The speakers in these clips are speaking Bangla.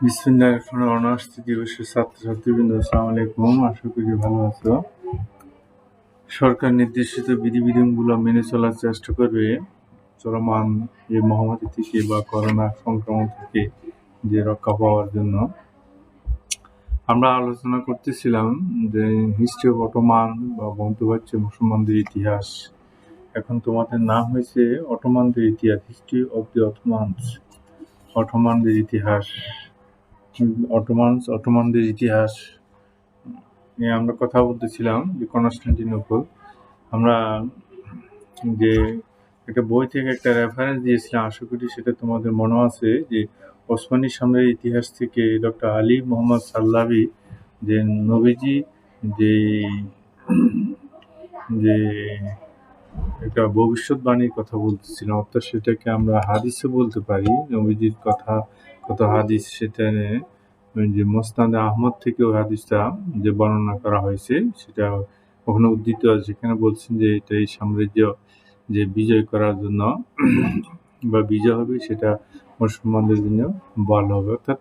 বিসমিল্লাহির রহমানির রহিম। অনার্স তৃতীয় বর্ষের ছাত্রছাত্রীবৃন্দ, আসসালামু আলাইকুম। আশা করি ভালো আছো। সরকার নির্দেশিত বিধিবিধানগুলো মেনে চলার চেষ্টা করবে চলমান এই মহামারী থেকে বা করোনা সংক্রমণ থেকে যে রক্ষা পাওয়ার জন্য। আমরা আলোচনা করতেছিলাম যে হিস্ট্রি অফ অটোমান বা বন্ধুবাচ্য মুসলমানদের ইতিহাস। এখন তোমাদের নাম হয়েছে অটোমানদের ইতিহাস, হিস্ট্রি অফ দি অটোমানস, অটোমানদের ইতিহাস। অটোমানদের ইতিহাস নিয়ে আমরা কথা বলতেছিলাম যে কনস্টান্টিনোপল। আমরা যে একটা বই থেকে একটা রেফারেন্স দিয়েছিলাম, আশা করি সেটা তোমাদের মনে আছে, যে ওসমানী সাম্রাজ্যের ইতিহাস থেকে ডক্টর আলী মোহাম্মদ সাল্লাবি যে নবীজি যে যে একটা ভবিষ্যৎবাণীর কথা বলতেছিলাম, অর্থাৎ সেটাকে আমরা হাদিসে বলতে পারি। নবীজির কথা কত হাদিস, সেটা যে মোসনাদে আহমদ থেকে ওই হাদিসটা যে বর্ণনা করা হয়েছে সেটা ওখানে উদ্ধৃত আছে। সেখানে বলছেন যে এটা এই সাম্রাজ্য যে বিজয় করার জন্য বা বিজয় হবে, সেটা মুসলমানদের জন্য বল হবে। অর্থাৎ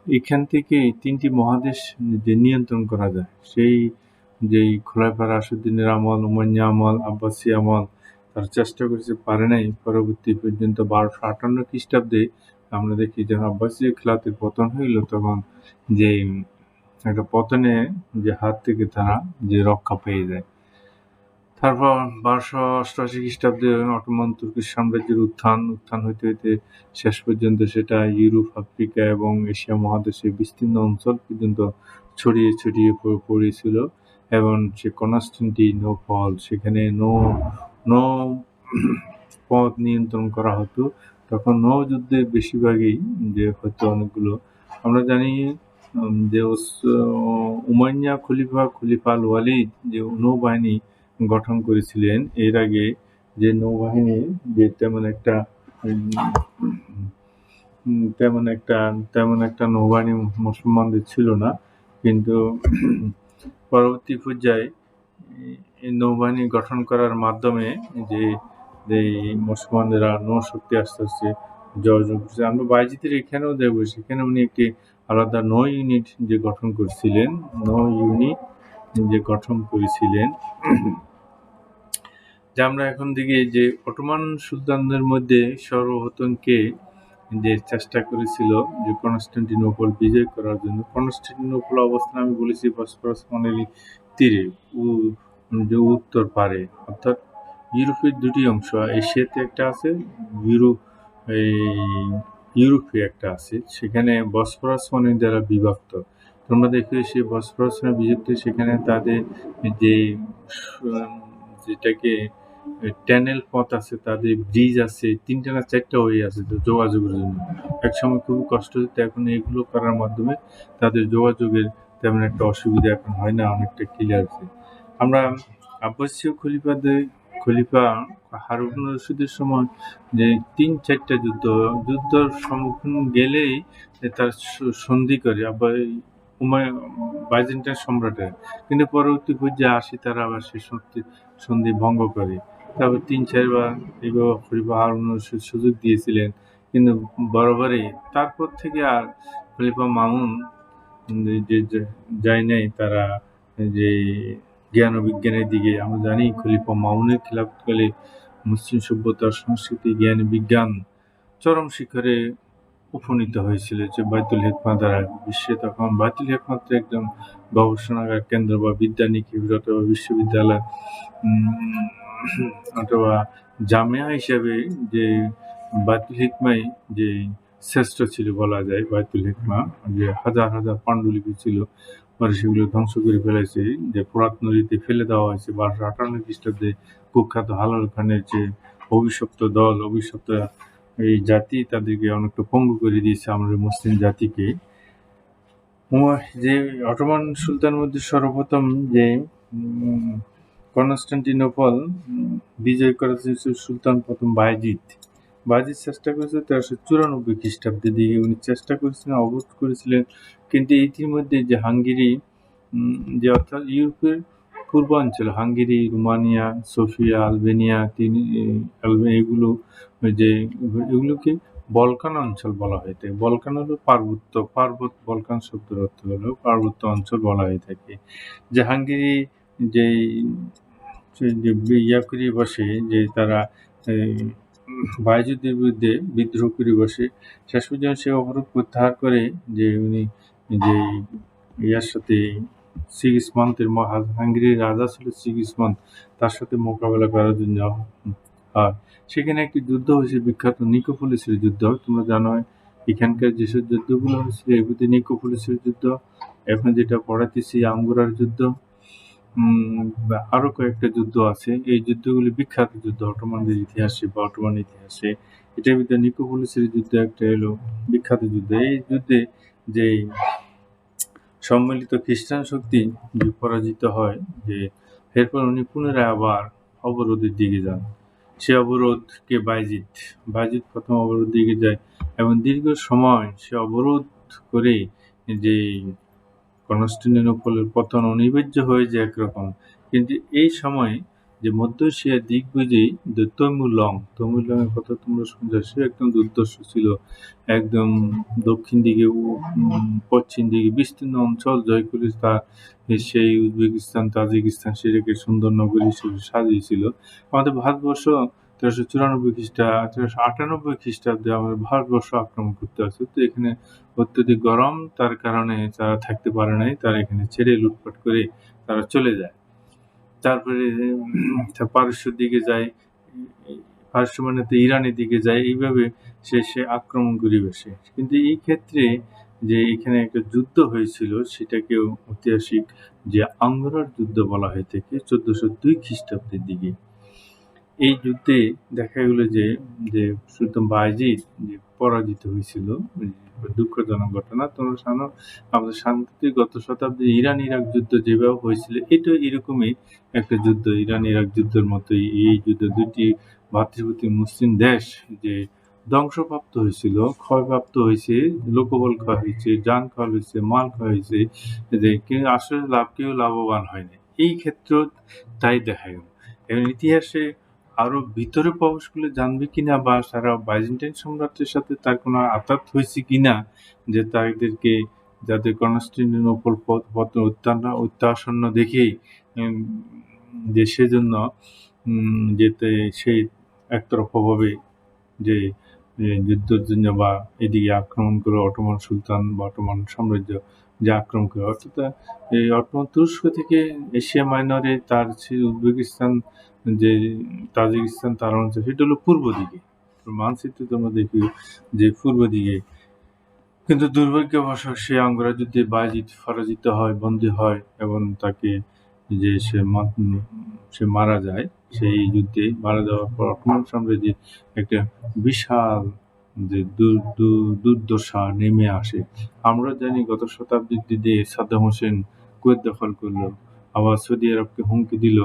এখান থেকে তিনটি মহাদেশ যে নিয়ন্ত্রণ করা যায়, সেই যেই খোলাফা রাশিদিনের আমল, উমাইয়া আমল, আব্বাসী আমল, তারা চেষ্টা করেছে, পারে নাই। পরবর্তী পর্যন্ত 1258 খ্রিস্টাব্দে আমরা দেখি যখন আব্বাসী খিলাফতের পতন হইল, তখন যে একটা পতনে যে হাত থেকে তারা যে রক্ষা পেয়ে যায়। তারপর 1288 খ্রিস্টাব্দে অটোমান তুর্কি সাম্রাজ্যের উত্থান হইতে হইতে শেষ পর্যন্ত সেটা ইউরোপ, আফ্রিকা এবং এশিয়া মহাদেশের বিস্তীর্ণ অঞ্চল পর্যন্ত ছড়িয়ে ছড়িয়ে পড়েছিল। এবং সে কনস্টান্টিনোপল, সেখানে নৌ পথ নিয়ন্ত্রণ করা হতো। তখন নৌযুদ্ধে বেশিরভাগই যে হতো অনেকগুলো। আমরা জানি যে উমাইয়া খলিফা আল ওয়ালিদ যে নৌবাহিনী গঠন করেছিলেন। এর আগে যে নৌবাহিনী যে তেমন একটা নৌবাহিনী মুসলমানদের ছিল না, কিন্তু পরবর্তী পর্যায়ে এই নৌবাহিনী গঠন করার মাধ্যমে যে মুসলমানরা নৌশক্তি আস্তে আস্তে জর্জন করছে। আমরা বাইজিদের এখানেও দেখব, সেখানে উনি একটি আলাদা নৌ ইউনিট যে গঠন করেছিলেন, যে আমরা এখন দেখি যে অটোমান সুলতানদের মধ্যে সর্বপ্রথম কে যে চেষ্টা করেছিল যে কনস্টান্টিনোপল বিজয় করার জন্য। কনস্টান্টিনোপল অবস্থান আমি বলেছি বসফরাস নদীর তীরে, যে উত্তর পারে, অর্থাৎ ইউরোপের দুটি অংশ, এশিয়াতে একটা আছে, ইউরোপে একটা আছে। সেখানে বসফরাস নদী দ্বারা বিভক্ত। তোমরা দেখবে সেই বসফরাস নদী বিভক্ত, সেখানে তাদের যে যেটাকে ট্যানেল পথ আছে, তাদের ব্রিজ আছে, 3টা না 4টা ওয়ে আছে যোগাযোগের জন্য। একসময় খুবই কষ্ট হতো, এখন এগুলো করার মাধ্যমে তাদের যোগাযোগের তেমন একটা অসুবিধা এখন হয় না, অনেকটা ক্লিয়ার আছে। আমরা আব্বাসীয় খলিফা হারুন রশিদের সময় যে 3-4টা যুদ্ধর সম্মুখীন গেলেই তার সন্ধি করে বাইজেন্টাইন সম্রাটের, কিন্তু পরবর্তী পর্যায়ে আসি তারা আবার সেই সন্ধি ভঙ্গ করে। তারপর 3-4 বার এইভাবে খলিফা হারুন রশিদ সুযোগ দিয়েছিলেন, কিন্তু বরাবরই তারপর থেকে আর খলিফা মামুন যে যায় নাই তারা যে জ্ঞান ও বিজ্ঞানের দিকে। আমরা জানি খলিফা মামুনের খিলাফতকালে মুসলিম সভ্যতার সংস্কৃতি, জ্ঞান, বিজ্ঞান চরম শিখরে উপনীত হয়েছিল, যে বাইতুল হিকমা দ্বারা। বিশ্বে তখন বাইতুল হিকমত একদম গবেষণাগার কেন্দ্র বা বিদ্যা নিক্ষেপ অথবা বিশ্ববিদ্যালয় অথবা জামিয়া হিসেবে যে বাইতুল হিকমাই যে শ্রেষ্ঠ ছিল বলা যায়। বাইতুল হিকমা যে হাজার হাজার পাণ্ডুলিপি ছিল, পরে সেগুলো ধ্বংস করে ফেলেছে, যে ফোরাত নদীতে ফেলে দেওয়া হয়েছে। 1258 খ্রিস্টাব্দে কুখ্যাত হালাল খানের যে অভিশপ্ত এই জাতি, তাদেরকে অনেকটা পঙ্গু করে দিয়েছে আমাদের মুসলিম জাতিকে। যে অটোমান সুলতানের মধ্যে সর্বপ্রথম যে কনস্টান্টিনোপল বিজয় করেছে সুলতান প্রথম বায়েজিদ চেষ্টা করেছে 1394 খ্রিস্টাব্দের দিকে। উনি চেষ্টা করেছিলেন, অবরোধ করেছিলেন, কিন্তু ইতিমধ্যে যে হাঙ্গেরি, যে অর্থাৎ ইউরোপের পূর্বাঞ্চল, হাঙ্গেরি, রোমানিয়া, সোফিয়া, আলবেনিয়া, এগুলোকে বলকান অঞ্চল বলা হয়ে থাকে। বলকান হলো পর্বত বলকান শব্দের অর্থ হলো পার্বত্য অঞ্চল বলা হয়ে থাকে। জাহাঙ্গীর যেই যে ইয়া করে বসে যে তারা বায়যুদ্ধের বিরুদ্ধে বিদ্রোহ করে বসে, শেষ পর্যন্ত সে অবরোধ প্রত্যাহার করে যে উনি যে ইয়ার সাথে সিগিসমন্তের হাঙ্গেরির রাজা ছিল সিগিসমন্দ, তার সাথে মোকাবেলা করার জন্য হয়। সেখানে একটি যুদ্ধ হয়েছে বিখ্যাত নিকোপলিসের যুদ্ধ। তোমরা জানো এখানকার যেসব যুদ্ধগুলো হয়েছিল এর মধ্যে নিকোপলিসের যুদ্ধ, এখন যেটা পড়াতেছি আঙ্গোরার যুদ্ধ, আরো কয়েকটা যুদ্ধ আছে। এই যুদ্ধগুলি বিখ্যাত যুদ্ধ অটোমানদের ইতিহাসে বা অটোমান ইতিহাসে। এটার ভিতরে নিকোপলিসের যুদ্ধ একটা এলো বিখ্যাত যুদ্ধ। এই যুদ্ধে যে সম্মিলিত খ্রিস্টান শক্তি যে পরাজিত হয়, যে এরপর উনি পুনরায় আবার অবরোধের দিকে যান। সে অবরোধকে বাইজিদ প্রথম অবরোধ দিকে যায় এবং দীর্ঘ সময় সে অবরোধ করে যে কনস্টান্টিনোপলের পতন অনিবার্য হয়ে যায় একরকম। কিন্তু এই সময়ে যে মধ্য এশিয়ার দিগ্বিজয়ী যে তৈমুরলংয়ের কথা তোমরা শুনছো, সে একদম দুর্ধর্ষ ছিল। একদম দক্ষিণ দিকে পশ্চিম দিকে বিস্তীর্ণ অঞ্চল জয় করে তার সেই উজবেকিস্তান তাজিকিস্তান সেটাকে সুন্দর নগরী হিসেবে সাজিয়েছিল। আমাদের ভারতবর্ষ 1394 খ্রিস্টাব্দে আমাদের ভারতবর্ষ আক্রমণ করতে আসে। তো এখানে অত্যধিক গরম, তার কারণে তারা থাকতে পারে নাই, তারা এখানে ছেড়ে লুটপাট করে তারা চলে যায়। তারপরে পারস্যের দিকে যায়, পারস্য মানে তো ইরানের দিকে যায়, এইভাবে সে আক্রমণ করে বসে। কিন্তু এই ক্ষেত্রে যে এখানে একটা যুদ্ধ হয়েছিল সেটাকেও ঐতিহাসিক যে আঙ্গোরার যুদ্ধ বলা হয়ে থাকে 1402 খ্রিস্টাব্দের দিকে। এই যুদ্ধে দেখা গেল যে সুলতান বায়েজীদ যে পরাজিত হয়েছিল, দুঃখজনক ঘটনা। তোমরা জানো আমাদের সাম্প্রতিক গত শতাব্দীর ইরান-ইরাক যুদ্ধ যেভাবে হয়েছিল, এটা এরকমই একটা যুদ্ধ। ইরান-ইরাক যুদ্ধের মতোই এই যুদ্ধ দুটি ভাতৃপ্রতিম মুসলিম দেশ যে ধ্বংসপ্রাপ্ত হয়েছিল, ক্ষয়প্রাপ্ত হয়েছে, লোকবল ক্ষয় হয়েছে, যান ক্ষয় হয়েছে, মাল ক্ষয় হয়েছে, যে কেউ আসলে কেউ লাভবান হয়নি। এই ক্ষেত্রেও তাই দেখা গেল। এবং ইতিহাসে আরো ভিতরে প্রবেশ করলে জানবে কিনা বা সারা বাইজেন্টাইন সম্রাটের সাথে তার কোনো আঘাত হয়েছে কিনা, যে তাদেরকে যাদের কনস্টান্টিনোপল অত্যাসন্ন দেখেই যে সেজন্য যেতে সেই একতরফাভাবে যে যুদ্ধের জন্য বা এদিকে আক্রমণ করে অটোমান সুলতান বা অটোমান সাম্রাজ্য যে আক্রমণ করে, অর্থাৎ এই অটোমান তুরস্ক থেকে এশিয়া মাইনরে তার সেই উজবেকিস্তান যে তাজিকিস্তান তার অঞ্চল, সেটা হলো পূর্ব দিকে। মানচিত্রে তোমরা দেখি যে পূর্ব দিকে। কিন্তু দুর্ভাগ্যবশত সে আঙ্গোরা যুদ্ধে বায়েজীদ পরাজিত হয়, বন্দী হয় এবং তাকে যে সে মারা যায়। সেই যুদ্ধে মারা যাওয়ার পর অটোমান সাম্রাজ্যে একটা বিশাল যে দুর্দশা নেমে আসে। আমরা জানি গত শতাব্দীর দিকে সাদ্দাম হোসেন কুয়েত দখল করলো, আবার সৌদি আরবকে হুমকি দিল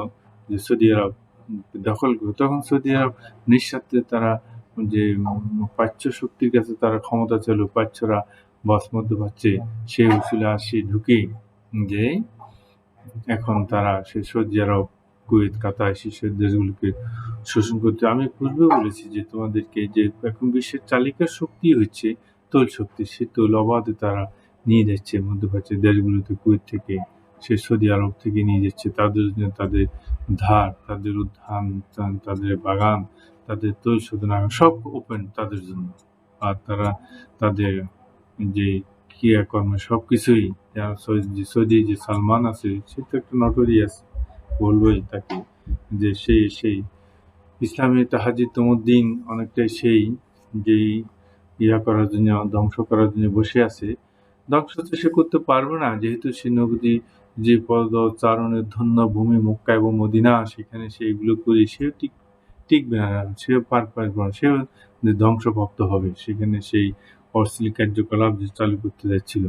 যে সৌদি আরব দখল করবে। তখন সৌদি আরব নিঃস্বার্থে তারা যে প্রাচ্য শক্তির কাছে তারা ক্ষমতা ছিল, প্রাচ্যরা মধ্যপ্রাচ্যে সে উসুলে আসি ঢুকে যে এখন তারা সে সৌদি আরব, কুয়েত, কাতার শীর্ষের দেশগুলোকে শোষণ করতে। আমি পূর্বেও বলেছি যে তোমাদেরকে যে এখন বিশ্বের চালিকার শক্তি হচ্ছে তৈল শক্তি। সে তৈল অবাধে তারা নিয়ে যাচ্ছে মধ্যপ্রাচ্যের দেশগুলোতে, কুয়েত থেকে, সে সৌদি আরব থেকে নিয়ে যাচ্ছে। তাদের জন্য তাদের ধার, তাদের উদ্যান, তাদের বাগান, তাদের তৈল শোধনাগার সব ওপেন তাদের জন্য। আর তারা তাদের যে ক্রিয়াকর্মে সবকিছুই, সৌদি যে সালমান আছে সে তো একটা নটোরিয়াস, বলবোই তাকে, যে সেই ইসলামী তাহাজিদুদ্দিন অনেকটাই সেই যেই করার জন্য, ধ্বংস করার জন্য বসে আছে। ধ্বংস তো সে করতে পারবে না, যেহেতু সে নবী যে পদচারণের ধন্য ভূমি মক্কা এবং মদিনা, সেখানে সে এগুলো করে সেও টিকবে না, সেও পার পারবে না, সেও ধ্বংসপ্রাপ্ত হবে সেখানে সেই অশ্লীল কার্যকলাপ যে চালু করতে যাচ্ছিল।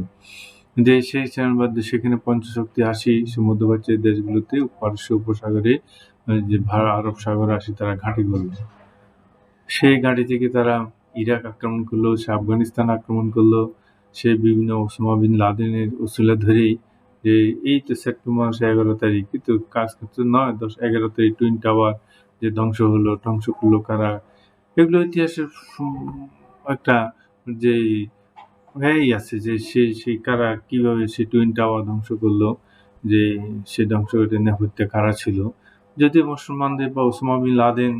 সেই বাদে সেখানে পঞ্চশক্তি আসি মধ্যপ্রাচ্যের দেশগুলোতে, পারস্য উপসাগরে যে আরব সাগরে আসি তারা ঘাঁটি করলো। সেই ঘাঁটি থেকে তারা ইরাক আক্রমণ করলো, সে আফগানিস্তান আক্রমণ করলো। সে বিভিন্ন ওসামা বিন লাদেনের উসিলা ধরেই যে এই তো সেপ্টেম্বর মাসে 11 তারিখ, কিন্তু কাজ করতে নয়, 11 তারিখ টুইন টাওয়ার যে ধ্বংস করলো কারা, এগুলো ইতিহাসের একটা যে আছে যে সেই কারা কিভাবে সে টুইন টাওয়ার ধ্বংস করলো, যে সে ধ্বংস করতে নেপথ্যে কারা ছিল। যদিও মুসলমানদের বা ওসামা বিন লাদেন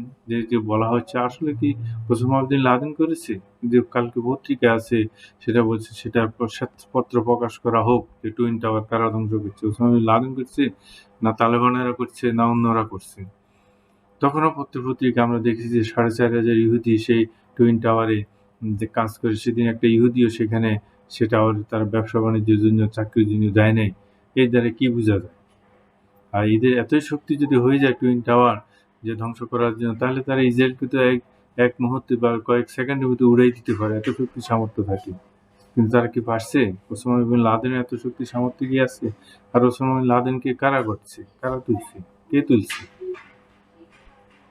যে বলা হচ্ছে, আসলে কি ওসামা বিন লাদেন করেছে? যে কালকে পত্রিকা আছে সেটা বলছে, সেটার শ্বেতপত্র প্রকাশ করা হোক যে টুইন টাওয়ার কারা ধ্বংস করছে, ওসামা বিন লাদেন করছে, না তালেবানেরা করছে, না অন্যরা করছে। তখনও পত্র-পত্রিকা আমরা দেখেছি যে ৪,৫০০ ইহুদি সেই টুইন টাওয়ারে যে কাজ করে, সেদিন একটা ইহুদিও সেখানে সে টাওয়ারে তার ব্যবসা-বাণিজ্যের জন্য, চাকরির জন্য যায় নাই। এর দ্বারা কি বোঝা যায়? আর এদের এতই শক্তি যদি হয়ে যায় টুইন টাওয়ার যে ধ্বংস করার জন্য, তাহলে তারা ইসরায়েলকে তো এক মুহূর্তে বা কয়েক সেকেন্ডের মধ্যে উড়াই দিতে পারে, এত শক্তি সামর্থ্য থাকে। কিন্তু তারা কি পারছে? ওসামা বিন লাদেনের এত শক্তি সামর্থ্য কি আছে? আর ওসামা বিন লাদেনকে কারা করছে? কারা তুলছে? কে তুলছে?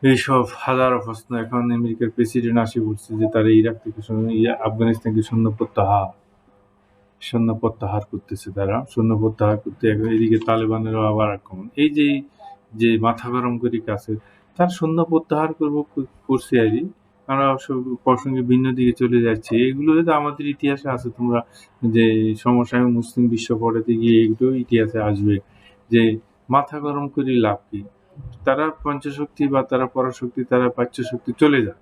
এইসব হাজারো প্রশ্ন। এখন আমেরিকার প্রেসিডেন্ট আসে বলছে যে তারা ইরাক থেকে আফগানিস্তানকে সৈন্য প্রত্যাহার করতেছে তারা। সৈন্য প্রত্যাহার করতে এদিকে তালেবানেরও আবার আক্রমণ। এই যে মাথা গরম করে কাছে তার সৈন্য প্রত্যাহার করছে আরই। আমরা অবশ্য প্রসঙ্গে ভিন্ন দিকে চলে যাচ্ছি। এগুলো তো আমাদের ইতিহাসে আছে। তোমরা যে সমসাময়িক মুসলিম বিশ্ব পড়াতে গিয়ে এগুলো ইতিহাসে আসবে যে মাথা গরম করে লাভ কি? তারা পঞ্চশক্তি বা তারা পরাশক্তি, তারা প্রাচ্যশক্তি চলে যায়।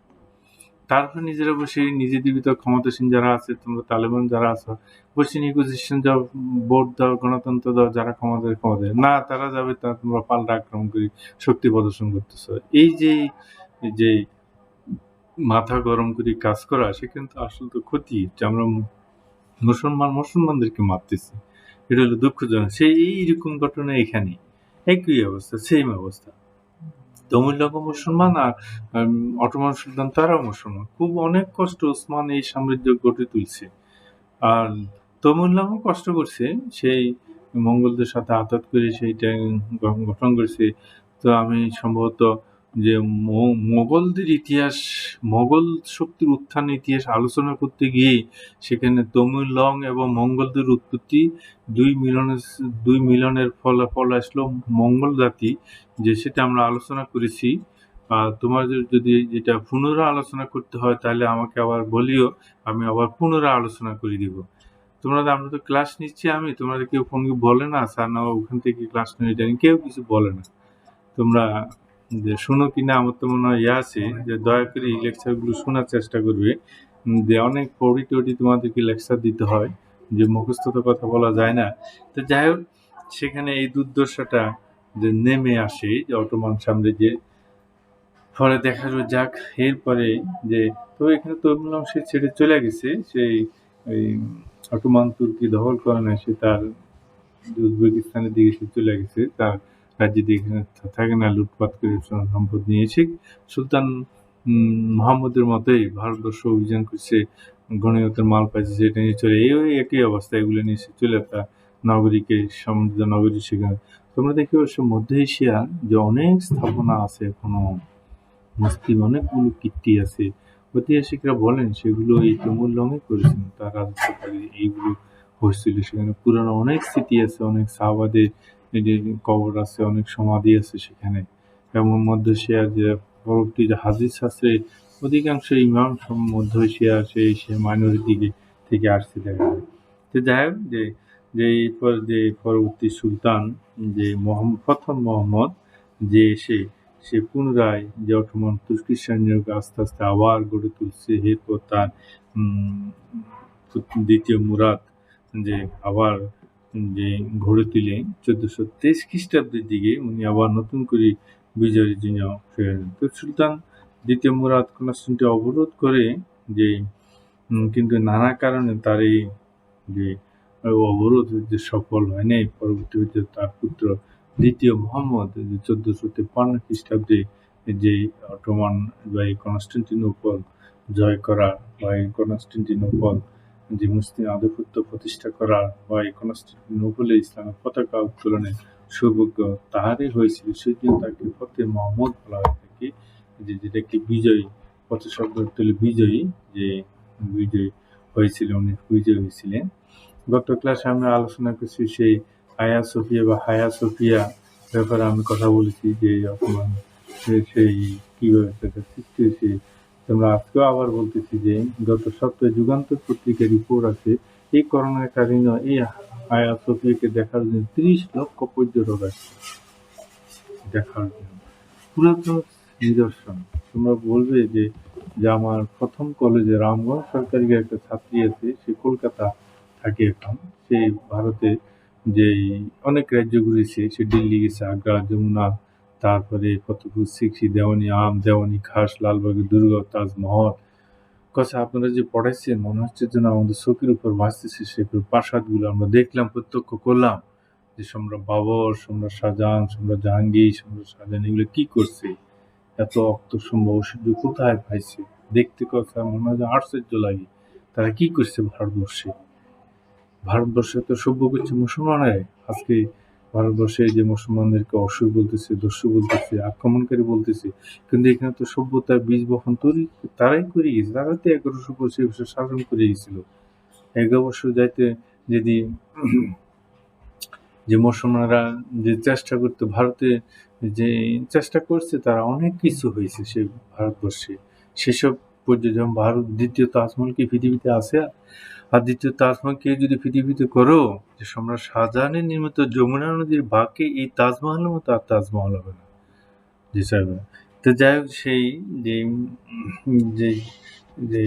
তারপর নিজেরা বসে নিজেদের ভিতর ক্ষমতাসীন যারা আছে, তোমরা তালেবান যারা আছো, বসে নেগোসিয়েশন দাও, ভোট দাও, গণতন্ত্র দাও, যারা ক্ষমতায় না তারা যাবে, তা তোমরা পাল্টা আক্রমণ করে শক্তি প্রদর্শন করতেছো। এই যে মাথা গরম করে কাজ করা, সে কিন্তু আসলে তো ক্ষতি, যে আমরা মুসলমানদেরকে মারতেছি। এটা হলো দুঃখজনক। সেই এইরকম ঘটনা এখানে একই অবস্থা, সেম অবস্থা। তমিলনাড়ু মুসলমান আর অটোমান সুলতান তারাও মুসলমান। খুব অনেক কষ্ট ওসমান এই সাম্রাজ্য গড়ে তুলছে। আর তমিলনাড়ু কষ্ট করছে, সেই মঙ্গলদের সাথে আঘাত করে সেইটা গঠন করেছে। তো আমি সম্ভবত যে মোগলদের ইতিহাস, মোগল শক্তির উত্থানের ইতিহাস আলোচনা করতে গিয়ে সেখানে তমিলং এবং মঙ্গলদের উৎপত্তি, দুই মিলনের ফল আসলো মঙ্গল জাতি, যে সেটা আমরা আলোচনা করেছি। তোমাদের যদি যেটা পুনরায় আলোচনা করতে হয় তাহলে আমাকে আবার বলিও, আমি আবার পুনরায় আলোচনা করে দিব। আমরা তো ক্লাস নিচ্ছি, তোমাদের কেউ ফোন বলে না স্যার না ওখান থেকে ক্লাস নিয়ে জানি, কেউ কিছু বলে না। তোমরা যে শোনো কিনা আমার তো মনে হয় আছে, যে দয়া করে এই লেকচারগুলো শোনার চেষ্টা করবে। যে অনেক পড়ি তোমাদেরকে লেকচার দিতে হয়, যে মুখস্থ তো কথা বলা যায় না। তো যাই হোক, সেখানে এই দুর্দশাটা যে নেমে আসে যে অটোমান সাম্রাজ্যে, ফলে দেখা যাক এরপরে যে, তো এখানে তমিল অংশে ছেড়ে চলে গেছে, সেই অটোমান তুর্কি দখল করে না, সে তার উজবেকিস্তানের দিকে সে চলে গেছে, তার রাজ্যে এখানে থাকে না, লুটপাট করে সম্পদ নিয়েছে। সুলতান মোহাম্মদের মতোই ভারতবর্ষ অভিযান করছে, গণিমতের মাল পাইছে, সেটা নিয়ে চলে একই অবস্থা, এগুলো নিয়ে সে চলে তার নগরীকে, সমৃদ্ধ নগরী সেখানে। তোমরা দেখি অবশ্য মধ্য এশিয়া যে অনেক স্থাপনা আছে এখনো, মুসলিম অনেকগুলো কীর্তি আছে। ঐতিহাসিকরা বলেন সেগুলো এই তমিলনাড়ুই করেছেন, তার রাজত্বকালে এইগুলো হয়েছিল। সেখানে পুরানো অনেক স্মৃতি আছে, অনেক সাহাবাদের কবর আছে, অনেক সমাধি আছে সেখানে। এবং মধ্য এশিয়ার যে পরবর্তী যে হাদিস শাস্ত্রে অধিকাংশ ইমাম মধ্য এশিয়া সে মাইনরিটি থেকে আসছে দেখা যায়। তো যাই হোক, যে পরবর্তী সুলতান, যে প্রথম মোহাম্মদ, যে সে পুনরায় যে অটোমান তুর্কি সৈন্যকে আস্তে আস্তে আবার গড়ে তুলছে। এরপর তার দ্বিতীয় মুরাদ যে আবার যে গড়ে তুলে 1423 খ্রিস্টাব্দের দিকে উনি আবার নতুন করে বিজয়ের জন্য ফিরে। তো সুলতান দ্বিতীয় মুরাদ কনস্টান্টিনোপল অবরোধ করে, যে কিন্তু নানা কারণে তার এই যে অবরোধ যে সফল হয় নাই। পরবর্তীতে তার পুত্র দ্বিতীয় মুহাম্মদ 1453 খ্রিস্টাব্দে যে অটোমান বা কনস্টান্টিনোপল জয় করা, বা কনস্টান্টিনোপল যে মুসলিম আধিপত্য প্রতিষ্ঠা করা, বা কনস্টান্টিনোপলে ইসলামের পতাকা উত্তোলনের সৌভাগ্য তাহারই হয়েছিল। সেই জন্য তাকে ফতে মোহাম্মদ বলা হয়ে থাকে, যেটাকে বিজয়ী, ফতে শব্দ তুলে বিজয়ী, যে বিজয়ী হয়েছিল, উনি বিজয়ী হয়েছিলেন। গত ক্লাসে আমরা আলোচনা করছি সেই হায়া সোফিয়া ব্যাপারে আমি কথা বলেছি, যে অপমান সেই কীভাবে সেটা সৃষ্টি হয়েছে, তোমরা আজকেও আবার বলতেছি যে গত সপ্তাহে যুগান্তর পত্রিকার রিপোর্ট আছে এই করোনাকালীন এই হায়া সোফিয়াকে দেখার জন্য ৩০ লক্ষ পর্যটক আসছে দেখার জন্য। পুরাতন নিদর্শন। তোমরা বলবে যে আমার প্রথম কলেজে রামগঞ্জ সরকারি একটা ছাত্রী আছে, সে কলকাতা থাকে এখন। সে ভারতে যেই অনেক রাজ্য ঘুরেছে, সে দিল্লি গেছে, আগ্রা, যমুনা, তারপরে ফতেপুর সিকরি, দেওয়ানি আম, দেওয়ানি খাস, লালবাগের দুর্গ, তাজমহল। কথা আপনারা যে পড়াইছেন মনে হচ্ছে যেন আমাদের চোখের উপর ভাসতেছে সেগুলো প্রাসাদগুলো আমরা দেখলাম, প্রত্যক্ষ করলাম যে সম্রাট বাবর, সম্রাট শাহজাহান, সম্রাট জাহাঙ্গীর, সম্রাট শাহজাহান এগুলো কি করছে, এত অক্তসম্ভ ঐশ্বর্য কোথায় পাইছে, দেখতে কথা মনে হয় যে আশ্চর্য লাগে। তারা কি করছে ভারতবর্ষে? ভারতবর্ষে তো সভ্য করছে মুসলমানরাই। আজকে ভারতবর্ষে যে মুসলমানদেরকে অসুর বলতেছে, দস্যু বলতেছে, আক্রমণকারী বলতেছে, কিন্তু এখানে তো সভ্যতার বীজ বপন তারাই করে গেছে। তারা তো 1125 বছর শাসন করে গেছিল। 11 বছর যাইতে যদি যে মুসলমানরা যে চেষ্টা করতো ভারতে, যে চেষ্টা করছে, তারা অনেক কিছু হয়েছে সে ভারতবর্ষে। সেসব যেমন ভারত দ্বিতীয় তাজমহল কি পৃথিবীতে আছে? আর দ্বিতীয় তাজমহল কেউ যদি পৃথিবীতে করো, যে সম্রাট শাহজাহানের নির্মিত যমুনা নদীর বাঁকে এই তাজমহলের মতো আর তাজমহল হবে না, জি স্যার। তো যাই হোক, সেই যে যে যে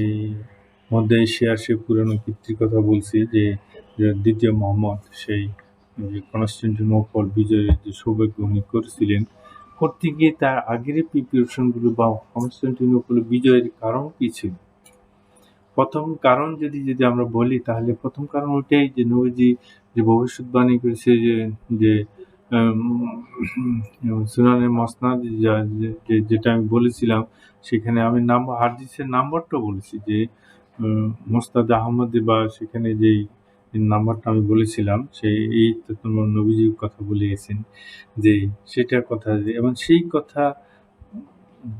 মধ্য এশিয়ার সে পুরানো কীর্তির কথা বলছি, যে দ্বিতীয় মোহাম্মদ সেই যে কনস্টান্টিনোপল বিজয়ের যে সৌভাগ্য উনি করেছিলেন, করতে গিয়ে তার আগের প্রিপারেশনগুলো বা কনস্টান্টিনোপল বিজয়ের কারণ কি ছিল? প্রথম কারণ যদি আমরা বলি, তাহলে প্রথম কারণ ওইটাই যে নবীজি যে ভবিষ্যৎবাণী করেছে যে সুনানে মসনাদ, যেটা আমি বলেছিলাম, সেখানে আমি হাদিসের নাম্বারটা বলেছি যে মোসনাদ আহমদে, বা সেখানে যেই নাম্বারটা আমি বলেছিলাম, এই তো তোমার নবীজির কথা বলে গেছেন, যে সেটার কথা, এবং সেই কথা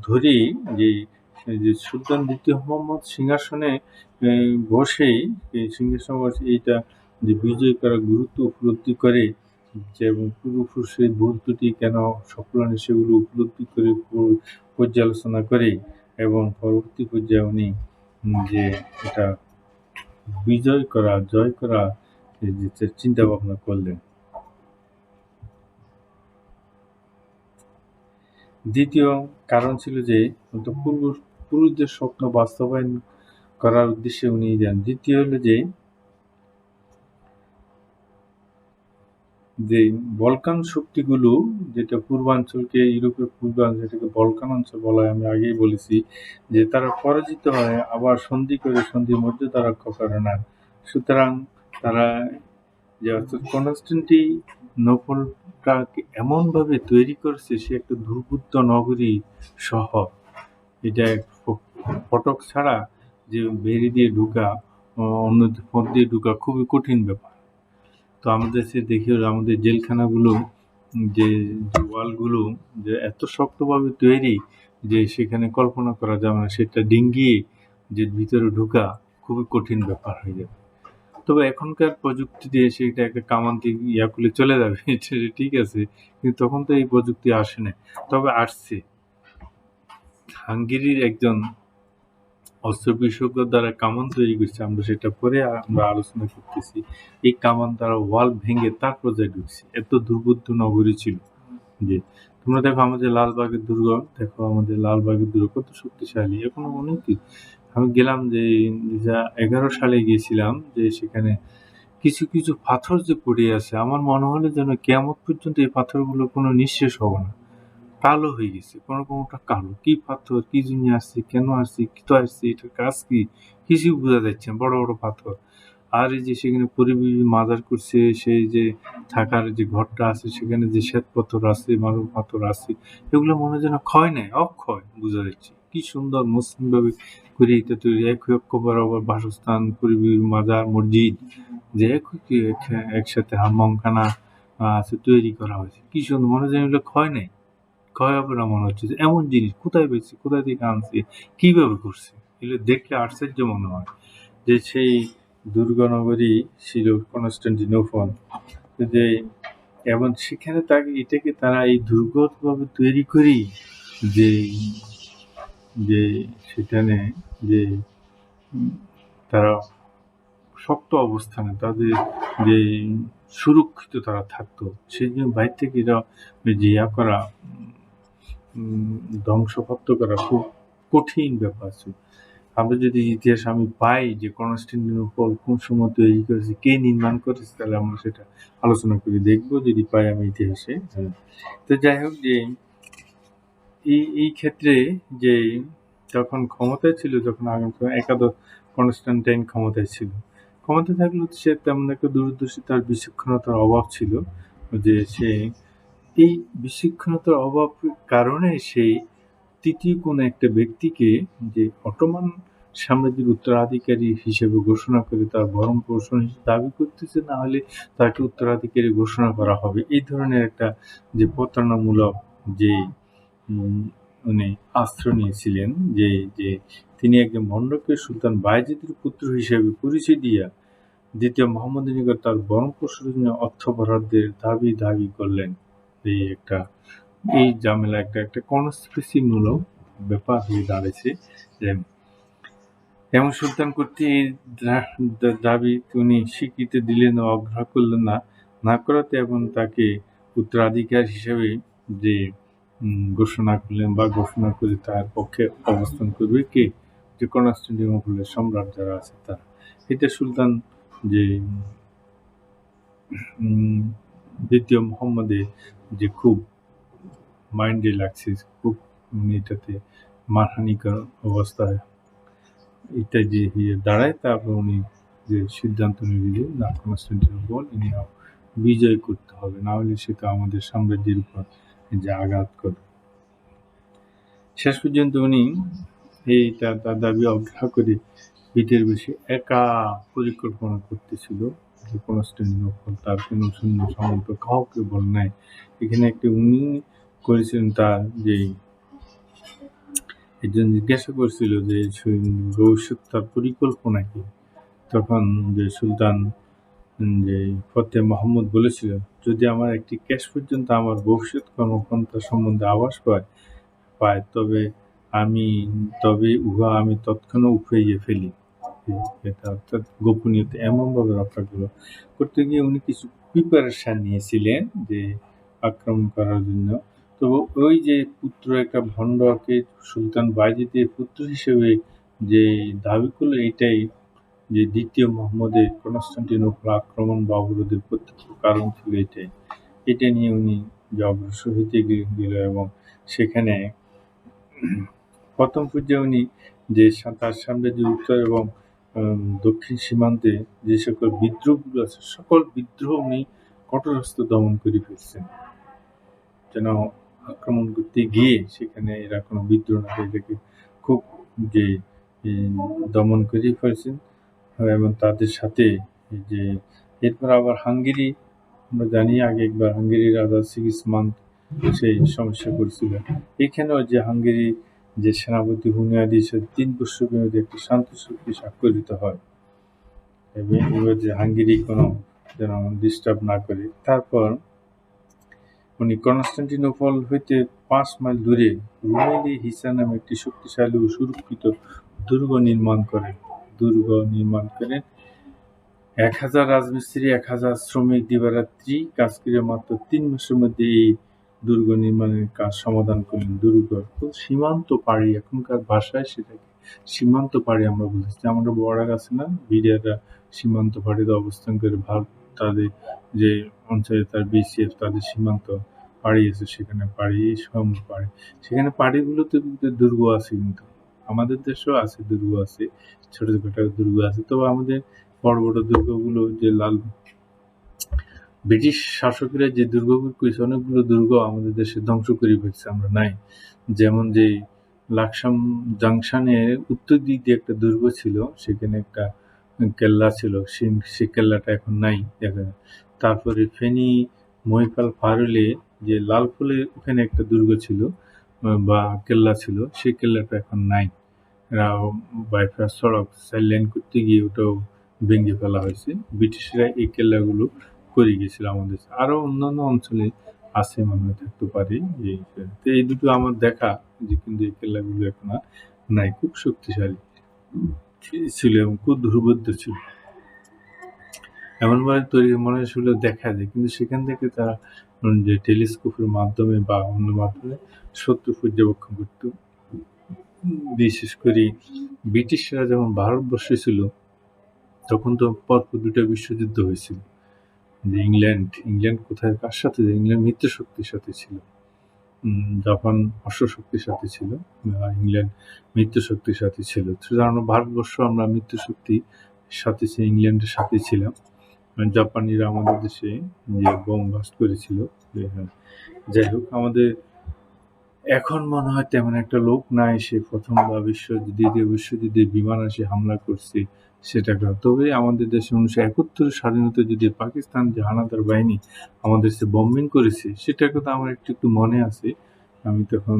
ধরেই যে সুলতান দ্বিতীয় মোহাম্মদ সিংহাসনে বসেই, এই সিংহাসনে বসে এইটা যে বিজয় করার গুরুত্ব উপলব্ধি করে, যে এবং পূর্বপুরুষ সেই গুরুত্বটি কেন সফল হয়নি সেগুলো উপলব্ধি করে পর্যালোচনা করে, এবং পরবর্তী পর্যায়ে উনি যে এটা জয় করা যে চিন্তা ভাবনা করলেন। দ্বিতীয় কারণ ছিল যে পূর্বপুরুষদের স্বপ্ন বাস্তবায়ন করার উদ্দেশ্যে উনি যান। দ্বিতীয় হলো যে বলকান শক্তিগুলো, যেটা পূর্বাঞ্চলকে, ইউরোপের পূর্বাঞ্চল, যেটাকে বলকান অঞ্চল বলা হয়, আমি আগেই বলেছি, যে তারা পরাজিত হয়, আবার সন্ধি করে, সন্ধির মধ্যে তারা রক্ষা করে না। সুতরাং তারা যে অর্থাৎ কনস্টান্টিনোপলটাকে এমনভাবে তৈরি করেছে, সে একটা দুর্বৃত্ত নগরী শহর। এটা ফটক ছাড়া যে বেরি দিয়ে ঢুকা, অন্য পথ দিয়ে ঢুকা খুবই কঠিন ব্যাপার। তো আমাদের সে দেখি আমাদের জেলখানাগুলো, যে ওয়ালগুলো যে এত শক্তভাবে তৈরি, যে সেখানে কল্পনা করা যাবে না, সেটা ডিঙ্গিয়ে যে ভিতরে ঢুকা খুবই কঠিন ব্যাপার হয়ে যাবে। তবে এখনকার প্রযুক্তি দিয়ে সেটা একটা কামান দিয়ে করলে চলে যাবে, ঠিক আছে, কিন্তু তখন তো এই প্রযুক্তি আসে না। তবে আসছে, হাঙ্গেরির একজন অস্ত্র বিশেষজ্ঞ দ্বারা কামান তৈরি করছে, আমরা সেটা পরে আমরা আলোচনা করতেছি। এই কামান দ্বারা ওয়াল ভেঙে তার পর্যায়ে ঢুকছে, এত দুর্বোধ্য নগরী ছিল। যে তোমরা দেখো আমাদের লালবাগের দুর্গ, দেখো আমাদের লালবাগের দুর্গ কত শক্তিশালী, এখনো অনেক। আমি গেলাম যে 2011 সালে গিয়েছিলাম, যে সেখানে কিছু কিছু পাথর যে পড়ে আছে, আমার মনে হলো যেন কিয়ামত পর্যন্ত এই পাথরগুলো কোনো নিঃশেষ হবে না, কালো হয়ে গেছে, কোনোটা কালো। কি পাথর, কি জন্য আসছে, কেন আসছে, তো আসছে, এটার কাজ কি, কিছুই বোঝা যাচ্ছে না, বড় বড় পাথর। আর এই যে সেখানে পরিবেশী মাজার করছে, সেই যে থাকার যে ঘরটা আছে, সেখানে যে শ্বেত পাথর আছে, মার্বেল পাথর আছে, এগুলো মনে হয় যেন ক্ষয় নেই, অক্ষয় বোঝা যাচ্ছে। কি সুন্দর মসৃণ ভাবে করে এটা তৈরি, এক বরাবর বাসস্থান, পরিবেশী মাজার, মসজিদ, যে একসাথে হাম্মামখানা আছে, তৈরি করা হয়েছে। কি সুন্দর, মনে হয় যেন এগুলো ক্ষয় নেই, ক্ষয় হবে না মনে হচ্ছে। যে এমন জিনিস কোথায় পেয়েছে, কোথায় থেকে আনছে, কিভাবে করছে, এগুলো দেখলে আশ্চর্য মনে হয়। যে সেই দুর্গনগরী ছিল কনস্টান্টিনোপল, যে এবং সেখানে এটাকে তারা এই দুর্গভাবে তৈরি করি, যে যে সেখানে যে তারা শক্ত অবস্থানে তাদের যে সুরক্ষিত তারা থাকতো, সেই জন্য বাইরে থেকে এরা যে করা ধ্বংসপ্রাপ্ত করা খুব কঠিন ব্যাপার ছিল। আমরা যদি ইতিহাস আমি পাই যে কনস্টান্টিনোপল কোন সময় তৈরি করেছে, কে নির্মাণ করেছে, তাহলে আমরা সেটা আলোচনা করে দেখবো যদি পাই আমি ইতিহাসে। তো যাই হোক, যে এই ক্ষেত্রে যে যখন ক্ষমতায় ছিল, যখন একাদশ কনস্টান্টাইন ক্ষমতায় ছিল, ক্ষমতা থাকলেও সে তেমন একটা দূরদর্শী, তার বিচক্ষণতার অভাব ছিল, যে সে এই বিচক্ষণতার অভাবের কারণে সে তৃতীয় কোনো একটা ব্যক্তিকে যে অটোমান সাম্রাজ্যের উত্তরাধিকারী হিসেবে ঘোষণা করে তার ভরণ পোষণ দাবি করতেছে, না হলে তাকে উত্তরাধিকারী ঘোষণা করা হবে, এই ধরনের একটা যে প্রতারণামূলক যে উনি আশ্রয় নিয়েছিলেন, যে যে তিনি একজন ভণ্ডকে সুলতান বায়েজিদের পুত্র হিসেবে পরিচয় দিয়া দ্বিতীয় মোহাম্মদের নিকট তার ভরণ পোষণের জন্য অর্থ বরাদ্দের দাবি করলেন। এই ঝামেলা একটা কনস্পিরেসি মূলক ব্যাপার হয়ে দাঁড়িয়েছে, যে এমন সুলতান কর্তৃক এই দাবি উনি স্বীকৃতি দিলেন ও অগ্রাহ্য করলেন না করাতে, এবং তাকে উত্তরাধিকার হিসেবে যে ঘোষণা করলেন বা ঘোষণা করে তার পক্ষে অবস্থান করবে কে, যে কনস্টান্টিনোপলের সম্রাট যারা আছে তারা। এটা সুলতান যে দ্বিতীয় মোহাম্মদের যে খুব মাইন্ডে লাগছে, খুব এটাতে মানহানিকর অবস্থায় এটা যে দাঁড়ায়, তারপর উনি যে সিদ্ধান্ত নিলেন না, কনস্টান্টিনোপল ইনি বিজয় করতে হবে, না হলে সেটা আমাদের সাম্রাজ্যের উপর যে আঘাত করবে। শেষ পর্যন্ত উনি এইটা তার দাবি অগ্রাহ্য করে পিঠের বেশি একা পরিকল্পনা করতেছিল, যে কনস্টান্টিনোপল তার কোনো সৈন্য সামন্ত কাউকে বল নাই। এখানে একটি উনি করেছিলেন, তার যে একজন জিজ্ঞাসা করছিল যে ভবিষ্যৎ তার পরিকল্পনা কি, তখন যে সুলতান যে ফতেহ মোহাম্মদ বলেছিল, যদি আমার একটি ক্যাশ পর্যন্ত আমার ভবিষ্যৎ কর্মপন্থা সম্বন্ধে আভাস পায় তবে উহা আমি তৎক্ষণাৎ উঠাইয়া ফেলি। এটা অর্থাৎ গোপনীয়তা এমনভাবে রক্ষা করতে গিয়ে উনি কিছু প্রিপারেশন নিয়েছিলেন যে আক্রমণ করার জন্য। তো ওই যে পুত্র একটা ভণ্ডকে সুলতান বায়েজিদের পুত্র হিসেবে যে দাবি করলো, এটাই যে দ্বিতীয় মোহাম্মদের কনস্টান্টিনোপল আক্রমণ বা অবরোধের প্রত্যক্ষ কারণ ছিল। এটা নিয়ে উনি যে অগ্রসর হইতে গেল, এবং সেখানে প্রথম পর্যায়ে উনি যে তার সামনে যে উত্তর এবং দক্ষিণ সীমান্তে যে সকল বিদ্রোহগুলো আছে, সকল বিদ্রোহ উনি কঠোরহস্ত দমন করে ফেলছেন, যেন আক্রমণ করতে গিয়ে সেখানে এরা কোনো বিদ্রোহ না করে, এটাকে খুব যে দমন করে ফেলছেন। এবং তাদের সাথে যে এরপর আবার হাঙ্গেরি, আমরা জানি আগে একবার হাঙ্গেরির রাজা সিগিসমান্দ সেই সমস্যা করছিল, এখানেও যে হাঙ্গেরি যে সেনাপতি হুনিয়াদির সাথে 3 বছর মেয়াদী একটি শান্তি চুক্তি স্বাক্ষরিত হয়, এবং এবার যে হাঙ্গেরি কোনো যেন ডিস্টার্ব না করে। তারপর উনি কনস্টান্টিনোপল হইতে 5 মাইল দূরে রুমেলি হিসা নামে একটি শক্তিশালী ও সুরক্ষিত দুর্গ নির্মাণ করেন। 1000 রাজমিস্ত্রি, 1000 শ্রমিক দিবারাত্রি কাজ করে মাত্র 3 মাসের মধ্যে এই দুর্গ নির্মাণের কাজ সমাধান করলেন। দুর্গ সীমান্ত পাড়ি, এখনকার ভাষায় সেটাকে সীমান্ত পাড়ি আমরা বলতেছি। আমাদের বর্ডার আছে না, বিডিআররা সীমান্ত পাড়িতে অবস্থান করে, ভারত তাদের যে অঞ্চলে তার বিসিএফ তাদের সীমান্ত পাড়ি আছে, সেখানে সেখানে পাড়িগুলোতে দুর্গ আছে, কিন্তু আমাদের দেশেও আছে দুর্গ আছে, ছোটখাটো দুর্গ আছে। তবে আমাদের বড় বড় দুর্গগুলো যে ব্রিটিশ শাসকেরা যে দুর্গগুলো করেছে, অনেকগুলো দুর্গ আমাদের দেশে ধ্বংস করে ফেলছে, আমরা নাই। যেমন যে লাকসাম জাংশনের উত্তর দিক দিয়ে একটা দুর্গ ছিল, সেখানে একটা কেল্লা ছিল, সেই কেল্লাটা এখন নাই দেখা যায়। তারপরে ফেনী মহিপাল পার হলে যে লালফুলের ওখানে একটা দুর্গ ছিল বা কেল্লা ছিল, সেই কেল্লাটা এখন নাই। বাইপাস সড়ক 4 লেন করতে গিয়ে ওটাও ভেঙে ফেলা হয়েছে। ব্রিটিশরা এই কেল্লাগুলো করে গেছিল আমাদের। আরও অন্যান্য অঞ্চলে আছে মনে হয় থাকতে পারে। এই তো এই দুটো আমার দেখা যে কিন্তু এই কেল্লাগুলো এখন আর নাই। খুব শক্তিশালী ছিল এবং খুব দুর্বোধ্য ছিল। এমনভাবে তৈরি মনে হয়েছিল দেখা যায় কিন্তু সেখান থেকে তারা যে টেলিস্কোপের মাধ্যমে বা অন্য মাধ্যমে শত্রু পর্যবেক্ষণ করত। বিশেষ করে ব্রিটিশরা যখন ভারতবর্ষে ছিল তখন তো পরপর দুটো বিশ্বযুদ্ধ হয়েছিল। যে ইংল্যান্ড কোথায় কার সাথে? ইংল্যান্ড মিত্রশক্তির সাথে ছিল। জাপান অশ্বশক্তির সাথে ছিল, আর ইংল্যান্ড মিত্রশক্তির সাথে ছিল। সুতরাং ভারতবর্ষ আমরা মিত্রশক্তির সাথে ইংল্যান্ডের সাথে ছিলাম। জাপানিরা আমাদের দেশে যে বোম ব্লাস্ট করেছিল। যাই হোক, আমাদের এখন মনে হয় তেমন একটা লোক নাই সে প্রথম বা দ্বিতীয় বিশ্বযুদ্ধে বিমান এসে হামলা করছে সেটাকে। তবে আমাদের দেশে 1971 স্বাধীনতা যুদ্ধে পাকিস্তান যে হানাদার বাহিনী আমাদের দেশে বম্বিং করেছে সেটার কথা আমার একটু মনে আছে। আমি তখন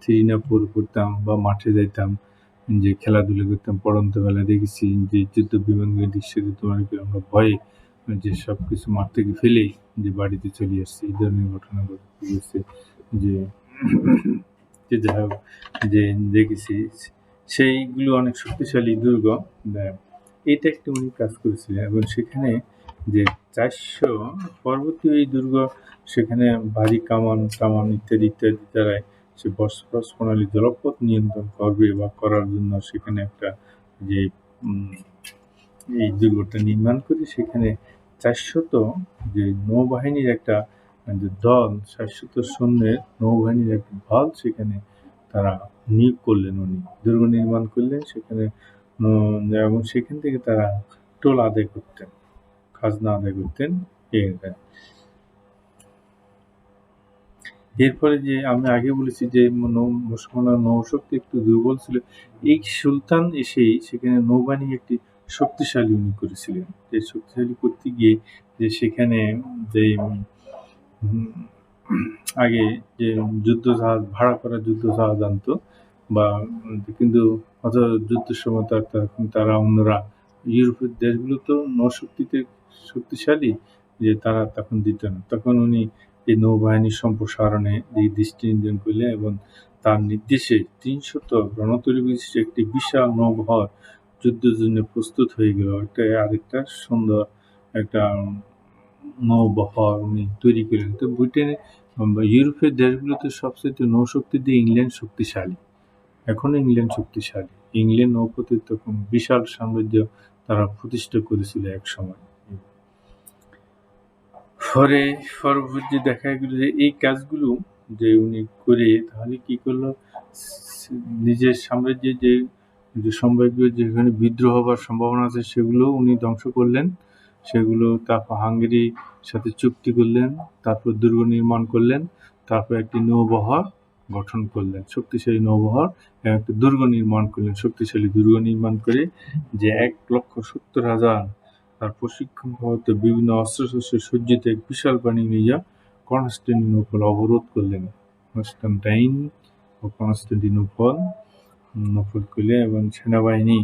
3 না 4 পড়তাম বা মাঠে যাইতাম, যে খেলাধুলা করতাম, পড়ন্ত বেলা দেখেছি যে যুদ্ধ বিমানগুলো দৃশ্য তোমার আমরা ভয়ে যে সব কিছু মাঠ থেকে ফেলেই যে বাড়িতে চলে আসছে। এই ধরনের ঘটনা ঘটেছে যে যাই হোক, যে দেখেছি সেইগুলো অনেক শক্তিশালী দুর্গ। এটা একটু উনি কাজ করেছিলেন এবং সেখানে যে 400 পরবর্তী এই দুর্গ, সেখানে ভারী কামান টামান ইত্যাদি ইত্যাদি দ্বারাই সে বসবাস প্রণালী জলপথ নিয়ন্ত্রণ করবে বা করার জন্য সেখানে একটা যে এই দুর্গটা নির্মাণ করে সেখানে 400 যে নৌবাহিনীর একটা যে দল, 400 সৈন্যের নৌবাহিনীর একটা দল সেখানে তারা নিয়োগ করলেন। উনি দুর্গ নির্মাণ করলেন সেখানে এবং সেখান থেকে তারা টোল আদায় করতেন, খাজনা আদায় করতেন। এরপরে যে আমি আগে বলেছি যে মুসলমানরা নৌশক্তি একটু দুর্বল ছিল, এই সুলতান এসেই সেখানে নৌবাহিনী একটি শক্তিশালী উনি করেছিলেন। যে শক্তিশালী করতে গিয়ে যে সেখানে যে আগে যে যুদ্ধ জাহাজ ভাড়া করা যুদ্ধ জাহাজ আনতো বা কিন্তু যুদ্ধের সময় তারা অন্যরা ইউরোপের দেশগুলো তো নৌশক্তিতে শক্তিশালী যে তারা তখন দিত না। তখন উনি এই নৌবাহিনীর সম্প্রসারণে এই দৃষ্টি নির্দেশ করলেন এবং তার নির্দেশে 300 রণতরী বিশিষ্ট একটি বিশাল নৌবহর যুদ্ধের জন্য প্রস্তুত হয়ে গেল। এটা আরেকটা সুন্দর একটা নৌবহর উনি তৈরি করলেন। তো ব্রিটেনে ইউরোপের দেশগুলোতে সবচেয়ে নৌশক্তি দিয়ে ইংল্যান্ড শক্তিশালী। এখনো ইংল্যান্ড শক্তিশালী। ইংল্যান্ড নৌপথে তখন বিশাল সাম্রাজ্য তারা প্রতিষ্ঠা করেছিল এক সময়। পরে পরবর্তী দেখা গেল যে এই কাজগুলো যে উনি করে তাহলে কি করলো, নিজের সাম্রাজ্যে যে সম্ভাব্য যেখানে বিদ্রোহ হবার সম্ভাবনা আছে সেগুলো উনি ধ্বংস করলেন। সেগুলো তারপর হাঙ্গেরির সাথে চুক্তি করলেন, তারপর দুর্গ নির্মাণ করলেন, তারপর একটি নৌবহর গঠন করলেন, শক্তিশালী নৌবহর এবং একটা দুর্গ নির্মাণ করলেন। শক্তিশালী দুর্গ নির্মাণ করে যে 1,70,000 তার প্রশিক্ষণপ্রাপ্ত বিভিন্ন অস্ত্রশস্ত্রে সজ্জিত এক বিশাল বাহিনী নিয়ে কনস্টান্টিনোপল অবরোধ করলেন। কনস্টান্টিনোপল করলেন এবং সেনাবাহিনী,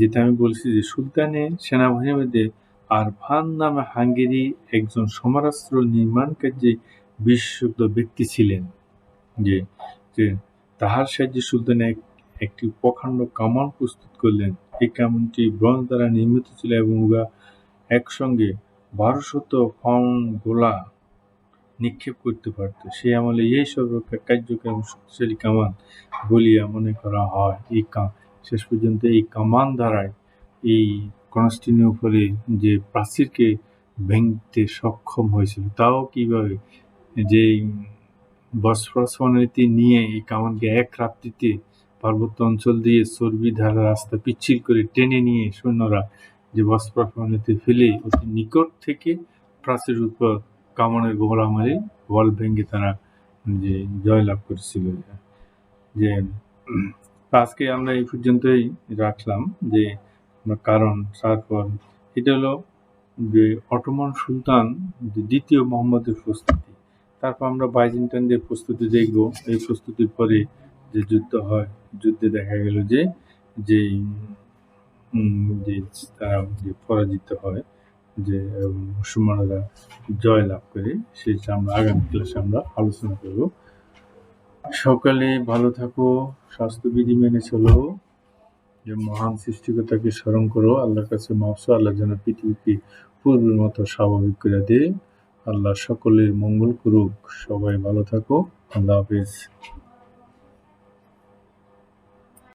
যেটা আমি বলছি যে সুলতানের সেনাবাহিনীর মধ্যে আরফান নামে হাঙ্গেরি একজন সমরাস্ত্র নির্মাণ কার্যে বিশেষজ্ঞ ব্যক্তি ছিলেন। যে তাহার সাহায্যে সুলতান একটি প্রকাণ্ড কামান প্রস্তুত করলেন। এই কামানটি ব্রোঞ্জ দ্বারা নির্মিত ছিল এবং উহা একসঙ্গে 1200 পাউন্ড গোলা নিক্ষেপ করতে পারত। সে আমলে এই সর্বাপেক্ষা কার্যকর শক্তিশালী কামান বলিয়া মনে করা হয়। শেষ পর্যন্ত এই কামান দ্বারাই এই কনস্টান্টিনোপলে যে প্রাচীরকে ভেঙতে সক্ষম হয়েছিল। তাও কিভাবে? যে বসফরাস নদী নিয়ে এই কামানকে এক রাত্রিতে পার্বত্য অঞ্চল দিয়ে চর্বি ঢালা রাস্তা পিচ্ছিল করে টেনে নিয়ে সৈন্যরা যে বসফরাস নদীতে ফেলে অতি নিকট থেকে প্রাচীরের উপর কামানের গোলা মারে ওয়াল ভেঙে তারা যে জয়লাভ করেছিল। যে আজকে আমরা এই পর্যন্তই রাখলাম যে কারণ। তারপর এটা হলো যে অটোমান সুলতান দ্বিতীয় মোহাম্মদের প্রস্তুতি। তারপর আমরা বাইজেন্টাইনদের প্রস্তুতি দেখব। এই প্রস্তুতির পরে যে যুদ্ধ হয়, যুদ্ধে দেখা গেল যে তারা যে পরাজিত হয় যে মুসলমানরা জয় লাভ করে, সেটা আমরা আগামী ক্লাসে আমরা আলোচনা করব। সকালে ভালো থাকো, স্বাস্থ্যবিধি মেনে চলো, যে মহান সৃষ্টিকর্তাকে স্মরণ করো, আল্লাহর কাছে মাফ চাও, আল্লাহ যেন পৃথিবীকে পূর্বের মতো স্বাভাবিক করে দেয়। আল্লাহ সকলের মঙ্গল করুক। সবাই ভালো থাকো। আল্লাহ হাফেজ।